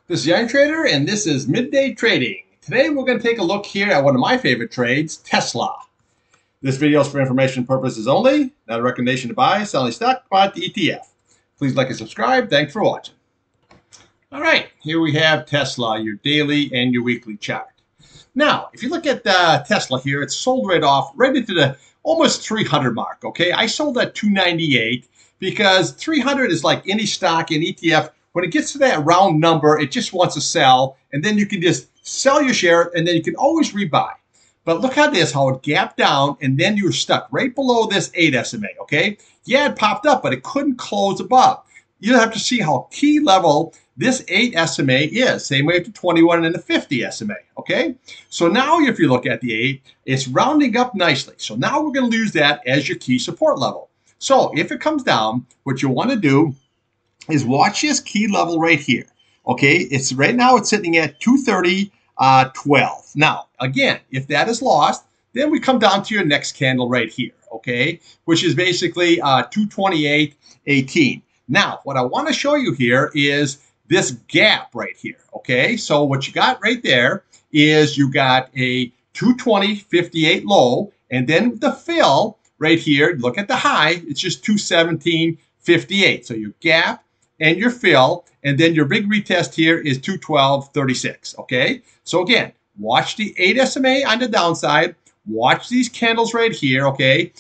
This is Irontrader, and this is Midday Trading. Today we're going to take a look here at one of my favorite trades, Tesla. This video is for information purposes only, not a recommendation to buy, sell any stock, buy the ETF. Please like and subscribe. Thanks for watching. All right, here we have Tesla, your daily and your weekly chart. Now, if you look at Tesla here, it's sold right off, right into the almost 300 mark, okay? I sold at 298 because 300 is like any stock in ETF. When it gets to that round number, it just wants to sell, and then you can just sell your share, and then you can always rebuy. But look at this, how it gapped down, and then you were stuck right below this 8 SMA, okay? Yeah, it popped up, but it couldn't close above. You have to see how key level this 8 SMA is. Same way with the 21 and the 50 SMA, okay? So now if you look at the 8, it's rounding up nicely. So now we're going to use that as your key support level. So if it comes down, what you want to do is watch this key level right here. Okay, it's right now it's sitting at 230.12. Now, again, if that is lost, then we come down to your next candle right here, okay, which is basically 228.18. Now, what I want to show you here is this gap right here, okay? So what you got right there is you got a 220.58 low, and then the fill right here, look at the high, it's just 217.58. So your gap and your fill, and then your big retest here is 212.36, okay? So again, watch the 8 SMA on the downside, watch these candles right here, okay?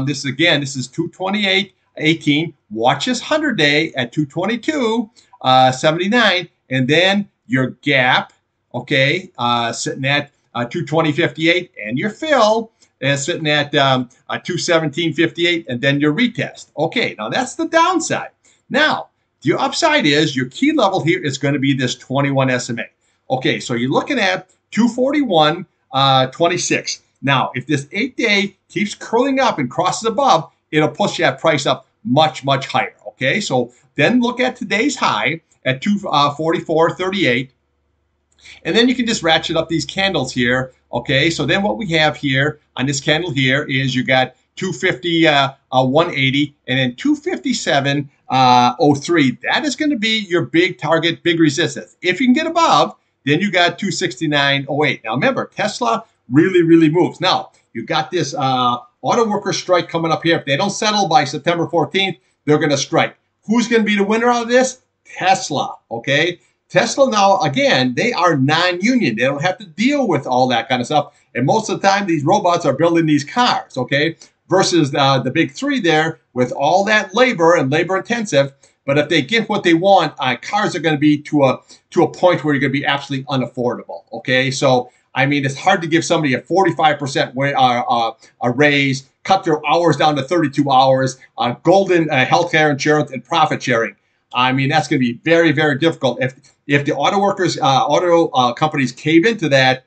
This is 228.18. Watch this 100-day at 222.79, and then your gap, okay, sitting at 220.58, and your fill is sitting at 217.58, and then your retest. Okay, now that's the downside. Now, your upside is your key level here is going to be this 21 SMA. Okay, so you're looking at 241.26. Now, if this 8-day keeps curling up and crosses above, it'll push that price up much, much higher. Okay, so then look at today's high at 244.38. And then you can just ratchet up these candles here. Okay, so then what we have here on this candle here is you got 250, 180, and then 257.03. That is going to be your big target, big resistance. If you can get above, then you got 269.08. Now remember, Tesla really moves. Now, you got this auto worker strike coming up here. If they don't settle by September 14th, they're going to strike. Who's going to be the winner out of this? Tesla, okay? Tesla now, again, they are non-union. They don't have to deal with all that kind of stuff. And most of the time, these robots are building these cars, okay? Versus the big three there with all that labor and labor intensive. But if they get what they want, cars are going to be to a point where you're going to be absolutely unaffordable. Okay, so I mean it's hard to give somebody a 45% a raise, cut their hours down to 32 hours, golden healthcare insurance and profit sharing. I mean that's going to be very difficult. If the auto workers, companies cave into that,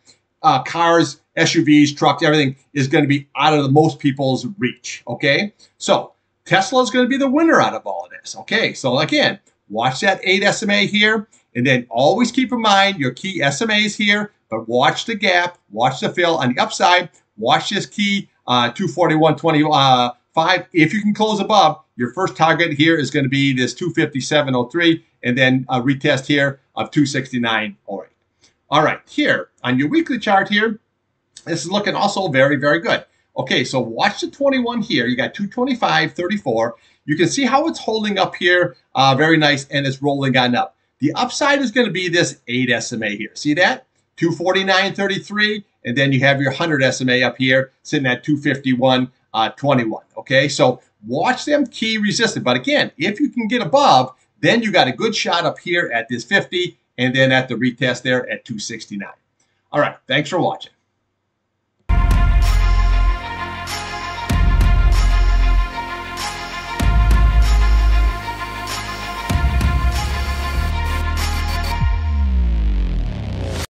cars, SUVs, trucks, everything is going to be out of most people's reach, okay? So Tesla is going to be the winner out of all of this, okay? So again, watch that 8 SMA here, and then always keep in mind your key SMAs here, but watch the gap, watch the fill on the upside, watch this key 241.25. If you can close above, your first target here is going to be this 257.03, and then a retest here of 269.08. All right, here on your weekly chart here, this is looking also very good. Okay, so watch the 21 here. You got 225.34. You can see how it's holding up here, very nice, and it's rolling on up. The upside is going to be this 8 SMA here. See that? 249.33, and then you have your 100 SMA up here sitting at 251.21. Okay, so watch them key resistant. But again, if you can get above, then you got a good shot up here at this 50, and then at the retest there at 269. All right, thanks for watching.